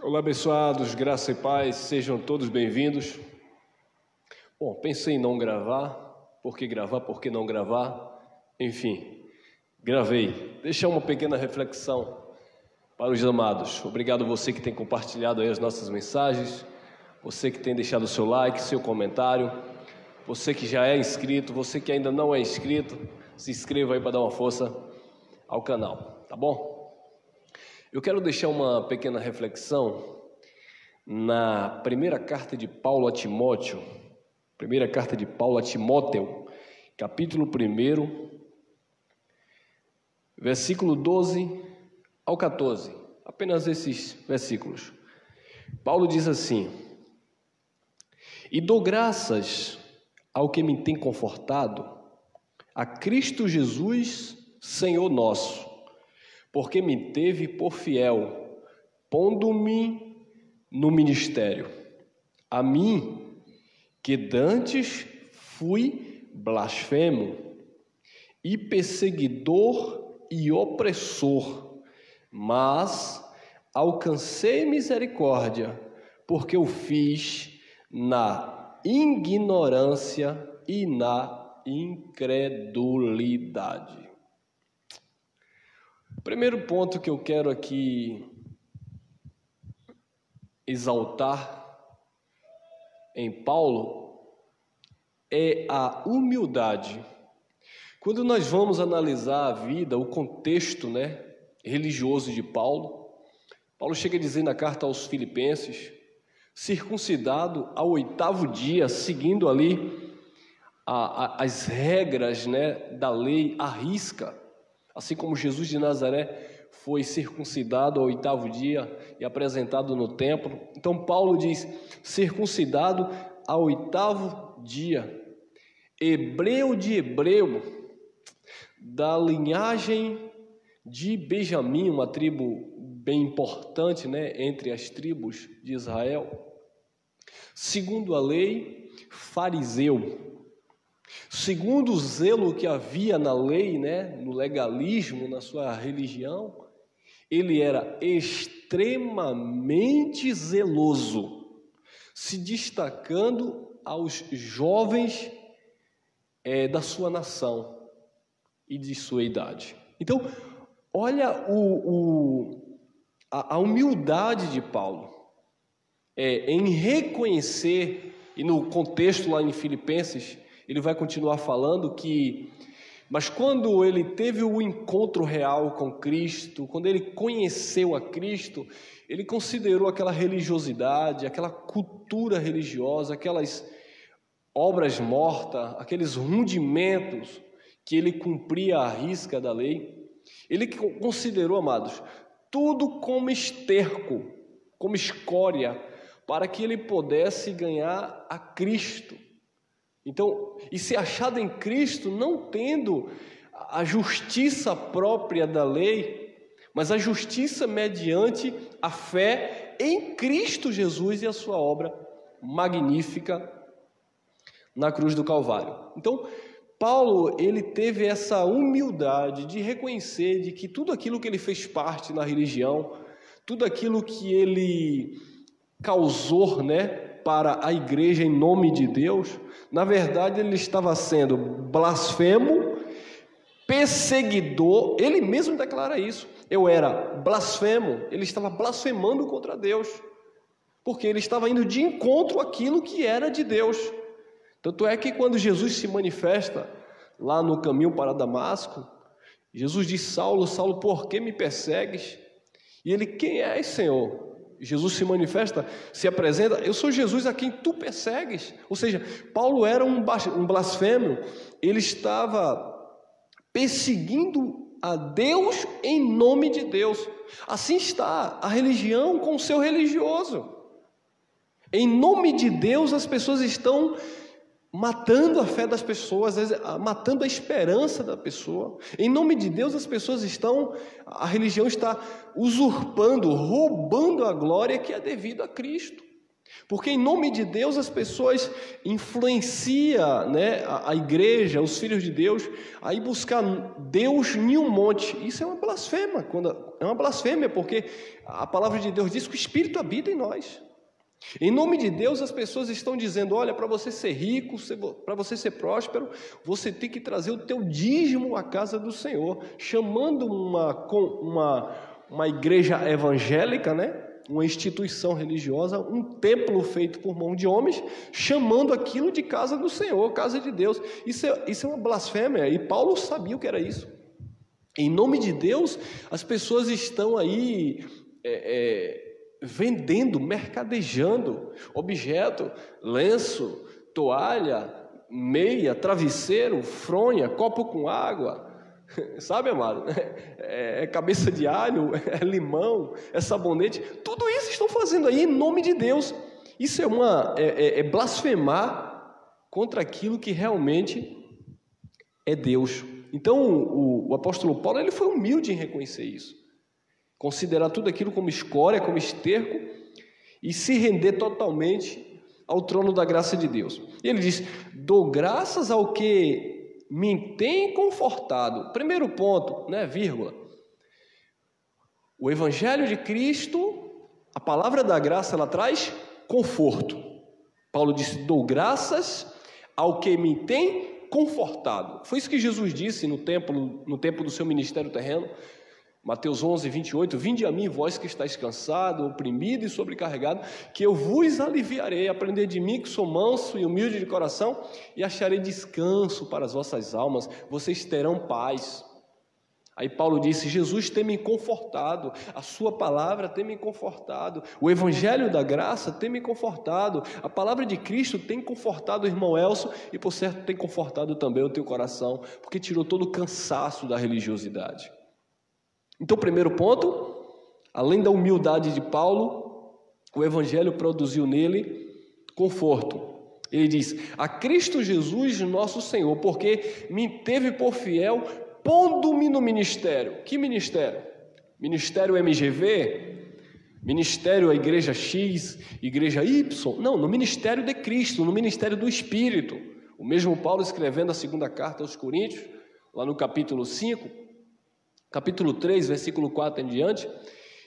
Olá, abençoados, graça e paz, sejam todos bem-vindos. Bom, pensei em não gravar, por que não gravar? Enfim, gravei. Deixar uma pequena reflexão para os amados. Obrigado você que tem compartilhado aí as nossas mensagens, você que tem deixado o seu like, seu comentário, você que já é inscrito, você que ainda não é inscrito, se inscreva aí para dar uma força ao canal, tá bom? Eu quero deixar uma pequena reflexão na primeira carta de Paulo a Timóteo, capítulo 1, versículo 12 ao 14, apenas esses versículos. Paulo diz assim: E dou graças ao que me tem confortado, a Cristo Jesus, Senhor nosso, porque me teve por fiel, pondo-me no ministério. A mim, que dantes fui blasfemo, e perseguidor e opressor, mas alcancei misericórdia, porque o fiz na ignorância e na incredulidade. O primeiro ponto que eu quero aqui exaltar em Paulo é a humildade. Quando nós vamos analisar a vida, o contexto, religioso de Paulo, Paulo chega a dizer na carta aos Filipenses, circuncidado ao 8º dia, seguindo ali as regras, da lei à risca, assim como Jesus de Nazaré foi circuncidado ao 8º dia e apresentado no templo. Então Paulo diz, circuncidado ao 8º dia, hebreu de hebreu, da linhagem de Benjamim, uma tribo bem importante, entre as tribos de Israel. Segundo a lei, fariseu. Segundo o zelo que havia na lei, no legalismo, na sua religião, ele era extremamente zeloso, se destacando aos jovens da sua nação e de sua idade. Então, olha a humildade de Paulo em reconhecer, e no contexto lá em Filipenses, ele vai continuar falando que, mas quando ele teve o encontro real com Cristo, quando ele conheceu a Cristo, ele considerou aquela religiosidade, aquela cultura religiosa, aquelas obras mortas, aqueles rudimentos que ele cumpria à risca da lei, ele considerou, amados, tudo como esterco, como escória, para que ele pudesse ganhar a Cristo. Então, e se achado em Cristo, não tendo a justiça própria da lei, mas a justiça mediante a fé em Cristo Jesus e a sua obra magnífica na cruz do Calvário. Então, Paulo, ele teve essa humildade de reconhecer de que tudo aquilo que ele fez parte na religião, tudo aquilo que ele causou, para a igreja em nome de Deus, na verdade ele estava sendo blasfemo, perseguidor, ele mesmo declara isso, eu era blasfemo, ele estava blasfemando contra Deus, porque ele estava indo de encontro àquilo que era de Deus. Tanto é que quando Jesus se manifesta lá no caminho para Damasco, Jesus diz, Saulo, Saulo, por que me persegues? E ele, quem és, Senhor? Jesus se manifesta, se apresenta, eu sou Jesus a quem tu persegues. Ou seja, Paulo era um blasfemo, ele estava perseguindo a Deus em nome de Deus. Assim está a religião com o seu religioso. Em nome de Deus as pessoas estão matando a fé das pessoas, matando a esperança da pessoa. Em nome de Deus a religião está usurpando, roubando a glória que é devida a Cristo. Porque em nome de Deus as pessoas influenciam, né, a igreja, os filhos de Deus, a ir buscar Deus em um monte. Isso é uma blasfêmia, porque a palavra de Deus diz que o Espírito habita em nós. Em nome de Deus as pessoas estão dizendo: olha, para você ser rico, para você ser próspero, você tem que trazer o teu dízimo à casa do Senhor, chamando uma igreja evangélica, né? Uma instituição religiosa, um templo feito por mão de homens, chamando aquilo de casa do Senhor, casa de Deus. Isso é uma blasfêmia, e Paulo sabia o que era isso. Em nome de Deus, as pessoas estão aí vendendo, mercadejando objeto, lenço, toalha, meia, travesseiro, fronha, copo com água. Sabe, amado? É cabeça de alho, é limão, é sabonete. Tudo isso estão fazendo aí em nome de Deus. Isso é blasfemar contra aquilo que realmente é Deus. Então o apóstolo Paulo, ele foi humilde em reconhecer isso, considerar tudo aquilo como escória, como esterco, e se render totalmente ao trono da graça de Deus. E ele diz: dou graças ao que me tem confortado. Primeiro ponto, né, vírgula. O Evangelho de Cristo, a palavra da graça, ela traz conforto. Paulo disse: dou graças ao que me tem confortado. Foi isso que Jesus disse no tempo do seu ministério terreno. Mateus 11, 28, vinde a mim, vós que estáis cansado, oprimido e sobrecarregado, que eu vos aliviarei. Aprendei de mim, que sou manso e humilde de coração, e acharei descanso para as vossas almas, vocês terão paz. Aí Paulo disse: Jesus tem me confortado, a sua palavra tem me confortado, o evangelho da graça tem me confortado, a palavra de Cristo tem confortado o irmão Elcio, e por certo tem confortado também o teu coração, porque tirou todo o cansaço da religiosidade. Então, primeiro ponto, além da humildade de Paulo, o Evangelho produziu nele conforto. Ele diz: a Cristo Jesus nosso Senhor, porque me teve por fiel, pondo-me no ministério. Que ministério? Ministério MGV? Ministério a Igreja X, Igreja Y? Não, no ministério de Cristo, no ministério do Espírito. O mesmo Paulo, escrevendo a segunda carta aos Coríntios, lá no capítulo 5, capítulo 3, versículo 4 em diante,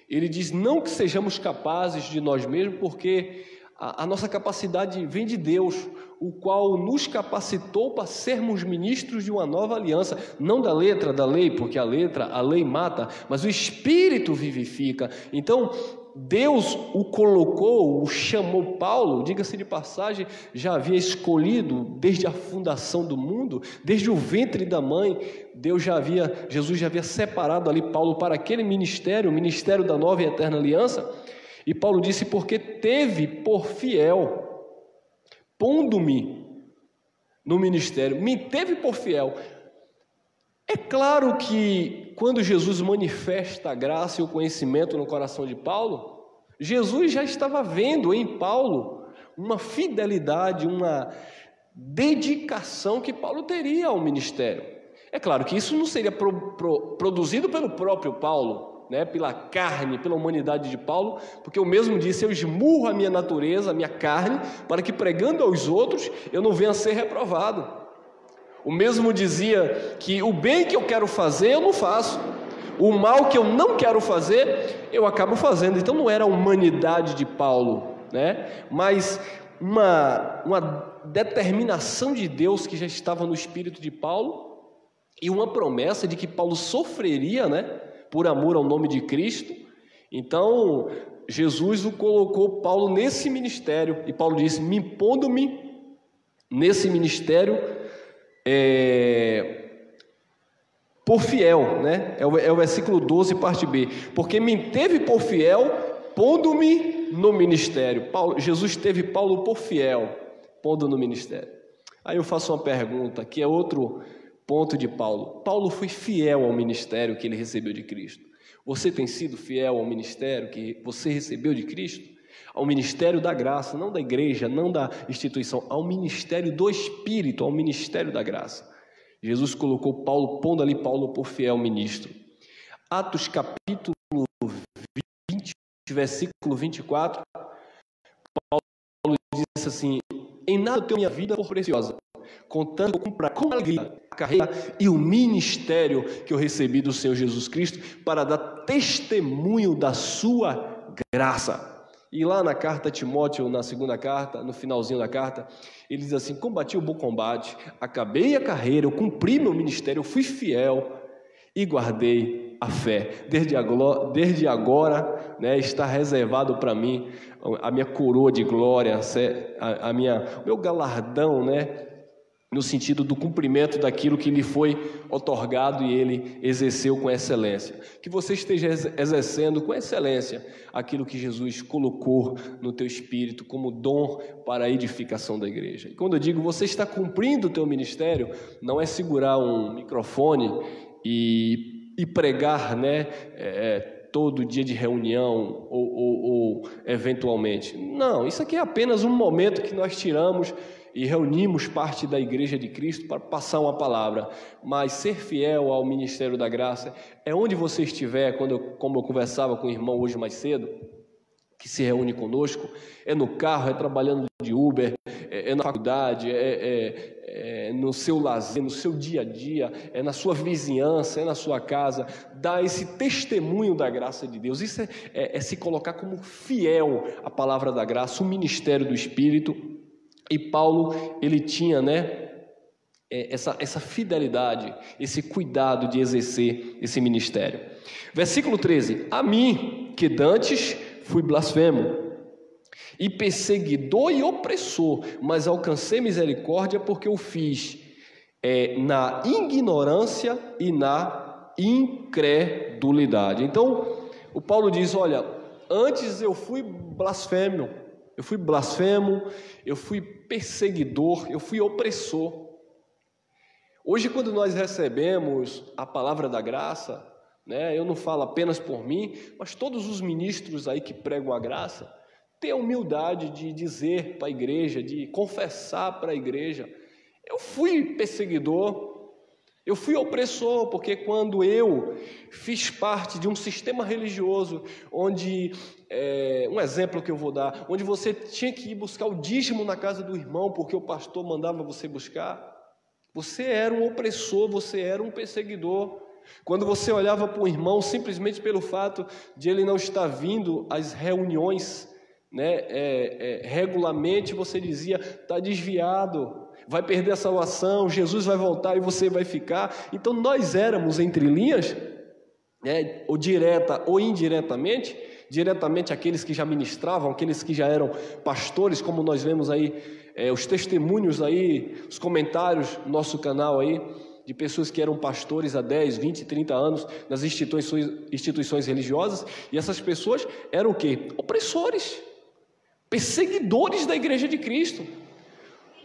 ele diz: não que sejamos capazes de nós mesmos, porque a nossa capacidade vem de Deus, o qual nos capacitou para sermos ministros de uma nova aliança, não da letra da lei, porque a lei mata, mas o Espírito vivifica. Então, Deus o colocou, o chamou. Paulo, diga-se de passagem, já havia escolhido desde a fundação do mundo, desde o ventre da mãe. Jesus já havia separado ali Paulo para aquele ministério, o ministério da nova e eterna aliança. E Paulo disse: porque teve por fiel, pondo-me no ministério, me teve por fiel. É claro que quando Jesus manifesta a graça e o conhecimento no coração de Paulo, Jesus já estava vendo em Paulo uma fidelidade, uma dedicação que Paulo teria ao ministério. É claro que isso não seria produzido pelo próprio Paulo, né, pela carne, pela humanidade de Paulo, porque eu mesmo disse: eu esmurro a minha natureza, a minha carne, para que pregando aos outros eu não venha a ser reprovado. O mesmo dizia que o bem que eu quero fazer eu não faço, o mal que eu não quero fazer eu acabo fazendo. Então não era a humanidade de Paulo, né, mas uma determinação de Deus que já estava no espírito de Paulo, e uma promessa de que Paulo sofreria, né, por amor ao nome de Cristo. Então Jesus o colocou Paulo nesse ministério, e Paulo disse: me pondo-me nesse ministério por fiel, né? É o versículo 12, parte B. Porque me teve por fiel, pondo-me no ministério. Jesus teve Paulo por fiel, pondo no ministério. Aí eu faço uma pergunta, que é outro ponto de Paulo. Paulo foi fiel ao ministério que ele recebeu de Cristo. Você tem sido fiel ao ministério que você recebeu de Cristo? Ao ministério da graça, não da igreja, não da instituição, ao ministério do Espírito, ao ministério da graça. Jesus colocou Paulo, pondo ali Paulo por fiel ministro. Atos capítulo 20, versículo 24, Paulo assim: em nada eu tenho minha vida por preciosa, contando com alegria a carreira e o ministério que eu recebi do Senhor Jesus Cristo para dar testemunho da sua graça. E lá na carta a Timóteo, na segunda carta, no finalzinho da carta, ele diz assim: combati o bom combate, acabei a carreira, eu cumpri meu ministério, eu fui fiel e guardei a fé. Desde agora, né, está reservado para mim a minha coroa de glória, o meu galardão, né, no sentido do cumprimento daquilo que lhe foi otorgado e ele exerceu com excelência. Que você esteja exercendo com excelência aquilo que Jesus colocou no teu espírito como dom para a edificação da igreja. E quando eu digo você está cumprindo o teu ministério, não é segurar um microfone e pregar, né, todo dia de reunião ou eventualmente. Não, isso aqui é apenas um momento que nós tiramos e reunimos parte da Igreja de Cristo para passar uma palavra, mas ser fiel ao ministério da graça é onde você estiver. Como eu conversava com o irmão hoje mais cedo, que se reúne conosco, é no carro, é trabalhando de Uber, é na faculdade, no seu lazer, no seu dia a dia, é na sua vizinhança, é na sua casa, dá esse testemunho da graça de Deus. Isso é se colocar como fiel à palavra da graça, o ministério do Espírito. E Paulo, ele tinha, né, essa fidelidade, esse cuidado de exercer esse ministério. Versículo 13: a mim, que dantes fui blasfemo e perseguidor e opressor, mas alcancei misericórdia porque eu fiz na ignorância e na incredulidade. Então, o Paulo diz: olha, antes eu fui blasfemo, eu fui perseguidor, eu fui opressor. Hoje, quando nós recebemos a palavra da graça, né, eu não falo apenas por mim, mas todos os ministros aí que pregam a graça, têm a humildade de dizer para a igreja, de confessar para a igreja: eu fui perseguidor, eu fui opressor, porque quando eu fiz parte de um sistema religioso, onde, um exemplo que eu vou dar, onde você tinha que ir buscar o dízimo na casa do irmão, porque o pastor mandava você buscar, você era um opressor, você era um perseguidor. Quando você olhava para o irmão, simplesmente pelo fato de ele não estar vindo às reuniões, né, regularmente, você dizia: está desviado, vai perder a salvação, Jesus vai voltar e você vai ficar. Então nós éramos, entre linhas, né, ou direta ou indiretamente, diretamente aqueles que já ministravam, aqueles que já eram pastores, como nós vemos aí, os testemunhos aí, os comentários no nosso canal aí, de pessoas que eram pastores há 10, 20, 30 anos nas instituições religiosas, e essas pessoas eram o quê? Opressores, perseguidores da igreja de Cristo.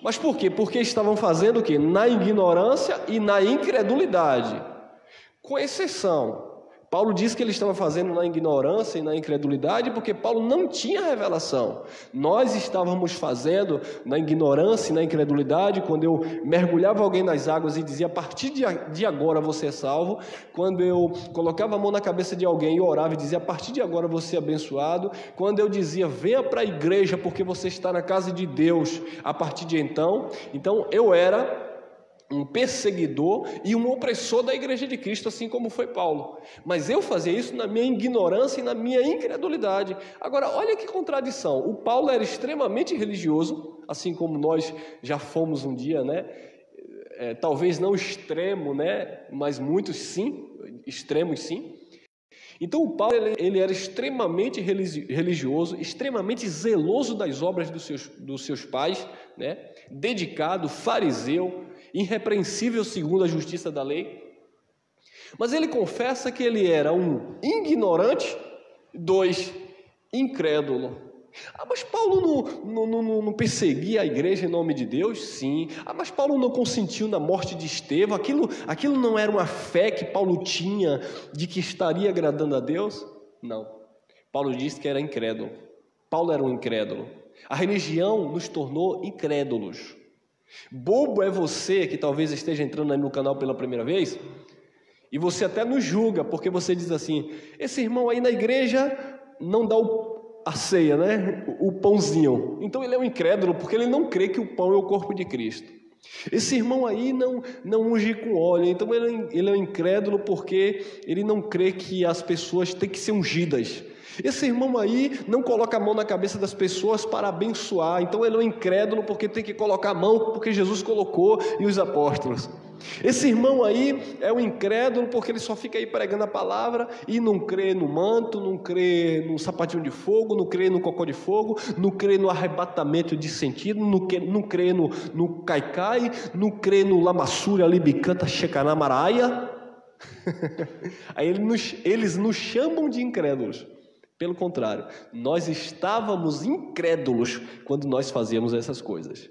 Mas por quê? Porque estavam fazendo o quê? Na ignorância e na incredulidade. Com exceção, Paulo diz que ele estava fazendo na ignorância e na incredulidade porque Paulo não tinha revelação. Nós estávamos fazendo na ignorância e na incredulidade quando eu mergulhava alguém nas águas e dizia: a partir de agora você é salvo. Quando eu colocava a mão na cabeça de alguém e orava e dizia: a partir de agora você é abençoado. Quando eu dizia: venha para a igreja porque você está na casa de Deus a partir de então eu era um perseguidor e um opressor da igreja de Cristo, assim como foi Paulo. Mas eu fazia isso na minha ignorância e na minha incredulidade. Agora, olha que contradição. O Paulo era extremamente religioso, assim como nós já fomos um dia, né? Talvez não extremo, né? Mas muitos sim, extremos sim. Então o Paulo ele era extremamente religioso, extremamente zeloso das obras dos seus pais, né? Dedicado, fariseu, irrepreensível segundo a justiça da lei. Mas ele confessa que ele era um ignorante, 2, incrédulo. Mas Paulo não perseguia a igreja em nome de Deus? Sim. Mas Paulo não consentiu na morte de Estevão? Aquilo não era uma fé que Paulo tinha de que estaria agradando a Deus? Não. Paulo disse que era incrédulo. Paulo era um incrédulo. A religião nos tornou incrédulos. Bobo é você que talvez esteja entrando aí no canal pela primeira vez e você até nos julga porque você diz assim: esse irmão aí na igreja não dá a ceia, né? O pãozinho. Então ele é um incrédulo porque ele não crê que o pão é o corpo de Cristo. Esse irmão aí não unge com óleo, então ele é um incrédulo porque ele não crê que as pessoas têm que ser ungidas. Esse irmão aí não coloca a mão na cabeça das pessoas para abençoar, então ele é um incrédulo porque tem que colocar a mão porque Jesus colocou e os apóstolos. Esse irmão aí é um incrédulo porque ele só fica aí pregando a palavra e não crê no manto, não crê no sapatinho de fogo, não crê no cocô de fogo, não crê no arrebatamento de sentido, não crê no caicai, não crê no lamassura, libicanta, shekanamaraia. Aí eles nos chamam de incrédulos. Pelo contrário, nós estávamos incrédulos quando nós fazíamos essas coisas.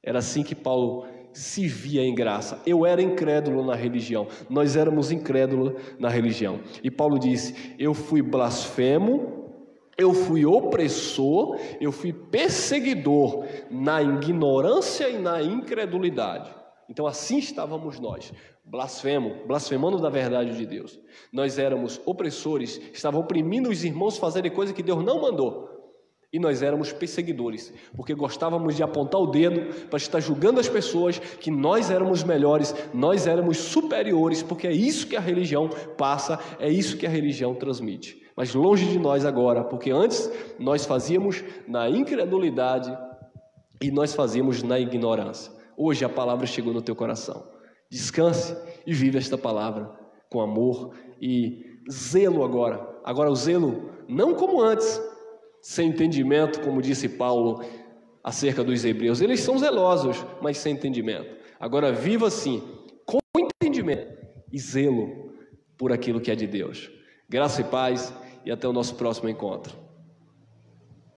Era assim que Paulo se via em graça. Eu era incrédulo na religião, nós éramos incrédulos na religião. E Paulo disse: eu fui blasfemo, eu fui opressor, eu fui perseguidor na ignorância e na incredulidade. Então assim estávamos nós, blasfemando da verdade de Deus. Nós éramos opressores, estavam oprimindo os irmãos a fazerem coisas que Deus não mandou. E nós éramos perseguidores, porque gostávamos de apontar o dedo para estar julgando as pessoas que nós éramos melhores, nós éramos superiores, porque é isso que a religião passa, é isso que a religião transmite. Mas longe de nós agora, porque antes nós fazíamos na incredulidade e nós fazíamos na ignorância. Hoje a palavra chegou no teu coração. Descanse e vive esta palavra com amor e zelo agora. Agora o zelo não como antes, sem entendimento, como disse Paulo acerca dos hebreus. Eles são zelosos, mas sem entendimento. Agora viva assim, com entendimento e zelo por aquilo que é de Deus. Graça e paz e até o nosso próximo encontro.